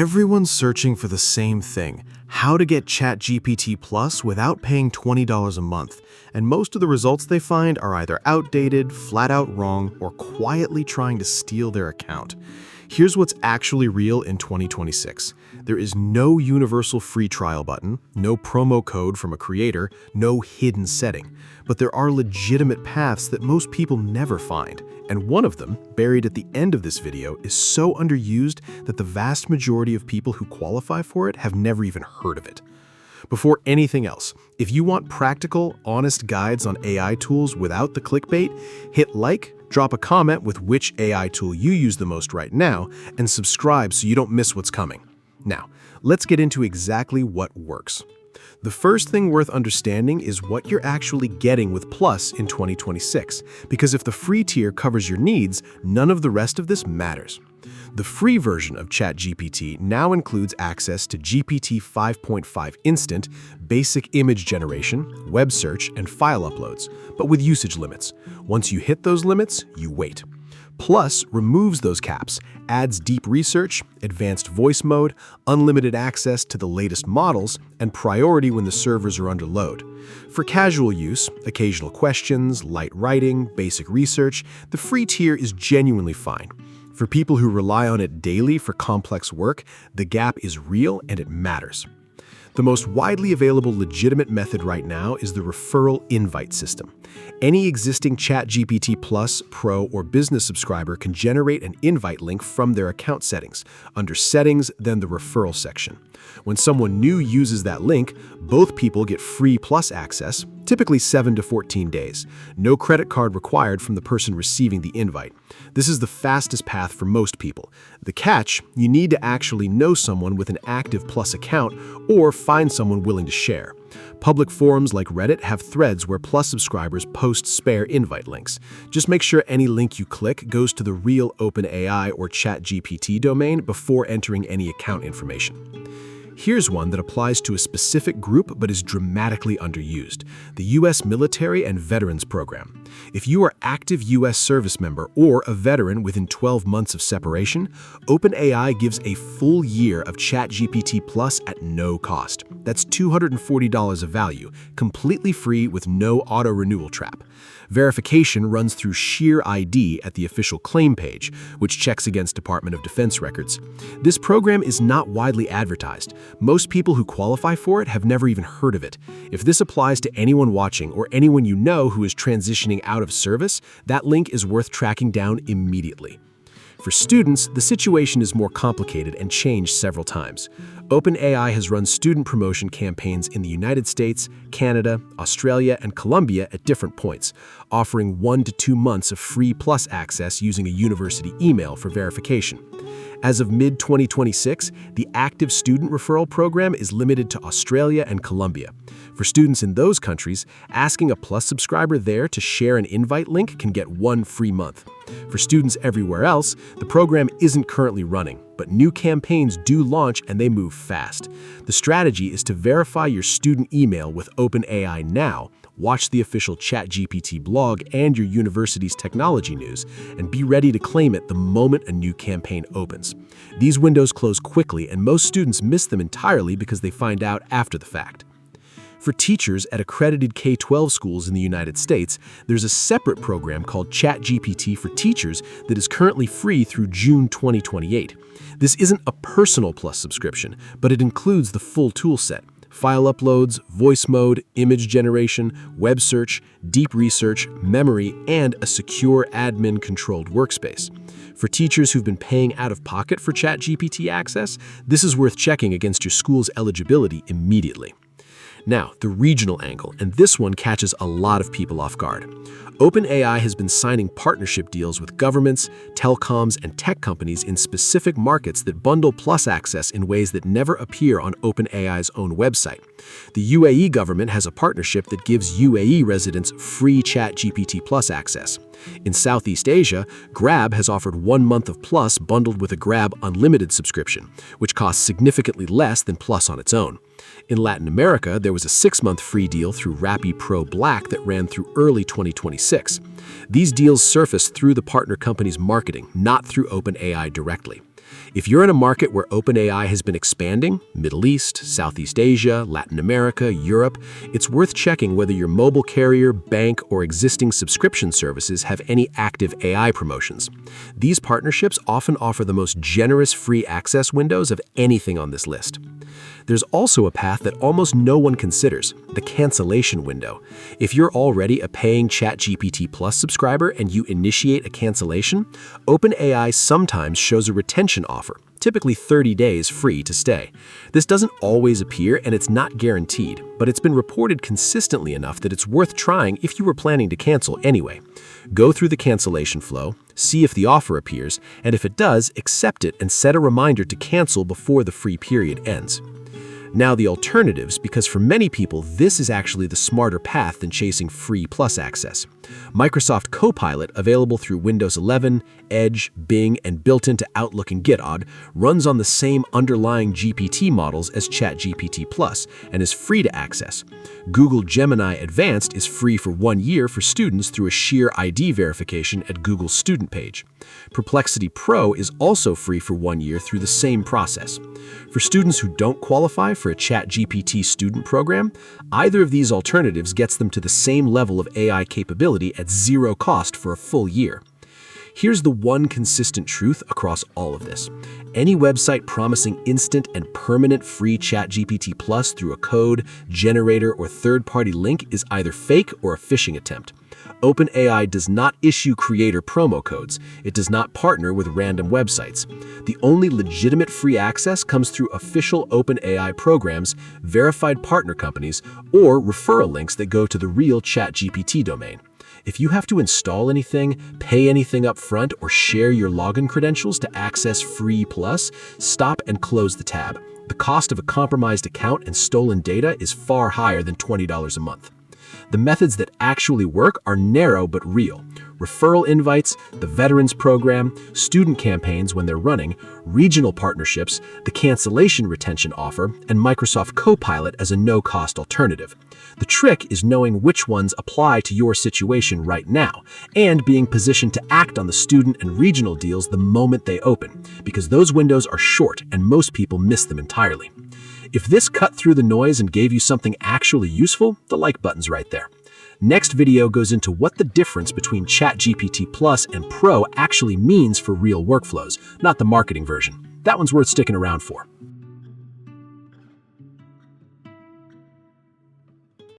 Everyone's searching for the same thing: how to get ChatGPT Plus without paying $20 a month. And most of the results they find are either outdated, flat out wrong, or quietly trying to steal their account. Here's what's actually real in 2026. There is no universal free trial button, no promo code from a creator, no hidden setting. But there are legitimate paths that most people never find. And one of them, buried at the end of this video, is so underused that the vast majority of people who qualify for it have never even heard of it. Before anything else, if you want practical, honest guides on AI tools without the clickbait, hit like, drop a comment with which AI tool you use the most right now, and subscribe so you don't miss what's coming. Now, let's get into exactly what works. The first thing worth understanding is what you're actually getting with Plus in 2026, because if the free tier covers your needs, none of the rest of this matters. The free version of ChatGPT now includes access to GPT 5.5 Instant, basic image generation, web search, and file uploads, but with usage limits. Once you hit those limits, you wait. Plus removes those caps, adds deep research, advanced voice mode, unlimited access to the latest models, and priority when the servers are under load. For casual use, occasional questions, light writing, basic research, the free tier is genuinely fine. For people who rely on it daily for complex work, the gap is real and it matters. The most widely available legitimate method right now is the referral invite system. Any existing ChatGPT Plus, Pro, or Business subscriber can generate an invite link from their account settings. Under Settings, then the Referral section. When someone new uses that link, both people get free Plus access, typically 7 to 14 days. No credit card required from the person receiving the invite. This is the fastest path for most people. The catch, you need to actually know someone with an active Plus account or find someone willing to share. Public forums like Reddit have threads where Plus subscribers post spare invite links. Just make sure any link you click goes to the real OpenAI or ChatGPT domain before entering any account information. Here's one that applies to a specific group but is dramatically underused: the U.S. Military and Veterans Program. If you are active U.S. service member or a veteran within 12 months of separation, OpenAI gives a full year of ChatGPT Plus at no cost. That's $240 of value, completely free with no auto-renewal trap. Verification runs through Sheer ID at the official claim page, which checks against Department of Defense records. This program is not widely advertised. Most people who qualify for it have never even heard of it. If this applies to anyone watching or anyone you know who is transitioning out of service, that link is worth tracking down immediately. For students, the situation is more complicated and changed several times. OpenAI has run student promotion campaigns in the United States, Canada, Australia, and Colombia at different points, offering 1 to 2 months of free Plus access using a university email for verification. As of mid-2026, the active student referral program is limited to Australia and Colombia. For students in those countries, asking a Plus subscriber there to share an invite link can get 1 free month. For students everywhere else, the program isn't currently running, but new campaigns do launch and they move fast. The strategy is to verify your student email with OpenAI now, watch the official ChatGPT blog and your university's technology news, and be ready to claim it the moment a new campaign opens. These windows close quickly, and most students miss them entirely because they find out after the fact. For teachers at accredited K-12 schools in the United States, there's a separate program called ChatGPT for Teachers that is currently free through June 2028. This isn't a personal Plus subscription, but it includes the full tool set: file uploads, voice mode, image generation, web search, deep research, memory, and a secure admin-controlled workspace. For teachers who've been paying out of pocket for ChatGPT access, this is worth checking against your school's eligibility immediately. Now, the regional angle, and this one catches a lot of people off guard. OpenAI has been signing partnership deals with governments, telecoms, and tech companies in specific markets that bundle Plus access in ways that never appear on OpenAI's own website. The UAE government has a partnership that gives UAE residents free ChatGPT Plus access. In Southeast Asia, Grab has offered 1 month of Plus bundled with a Grab Unlimited subscription, which costs significantly less than Plus on its own. In Latin America, there was a 6-month free deal through Rappi Pro Black that ran through early 2026. These deals surface through the partner company's marketing, not through OpenAI directly. If you're in a market where OpenAI has been expanding, Middle East, Southeast Asia, Latin America, Europe, it's worth checking whether your mobile carrier, bank, or existing subscription services have any active AI promotions. These partnerships often offer the most generous free access windows of anything on this list. There's also a path that almost no one considers, the cancellation window. If you're already a paying ChatGPT Plus subscriber and you initiate a cancellation, OpenAI sometimes shows a retention offer, typically 30 days free to stay. This doesn't always appear and it's not guaranteed, but it's been reported consistently enough that it's worth trying if you were planning to cancel anyway. Go through the cancellation flow, see if the offer appears, and if it does, accept it and set a reminder to cancel before the free period ends. Now the alternatives, because for many people this is actually the smarter path than chasing free Plus access. Microsoft Copilot, available through Windows 11, Edge, Bing, and built into Outlook and GitHub, runs on the same underlying GPT models as ChatGPT Plus and is free to access. Google Gemini Advanced is free for 1 year for students through a sheer ID verification at Google's student page. Perplexity Pro is also free for 1 year through the same process. For students who don't qualify for a ChatGPT student program, either of these alternatives gets them to the same level of AI capability at zero cost for a full year. Here's the one consistent truth across all of this. Any website promising instant and permanent free ChatGPT Plus through a code, generator, or third-party link is either fake or a phishing attempt. OpenAI does not issue creator promo codes. It does not partner with random websites. The only legitimate free access comes through official OpenAI programs, verified partner companies, or referral links that go to the real ChatGPT domain. If you have to install anything, pay anything up front, or share your login credentials to access Free Plus, stop and close the tab. The cost of a compromised account and stolen data is far higher than $20 a month. The methods that actually work are narrow but real. Referral invites, the Veterans Program, student campaigns when they're running, regional partnerships, the cancellation retention offer, and Microsoft Copilot as a no-cost alternative. The trick is knowing which ones apply to your situation right now, and being positioned to act on the student and regional deals the moment they open, because those windows are short and most people miss them entirely. If this cut through the noise and gave you something actually useful, the like button's right there. Next video goes into what the difference between ChatGPT Plus and Pro actually means for real workflows, not the marketing version. That one's worth sticking around for.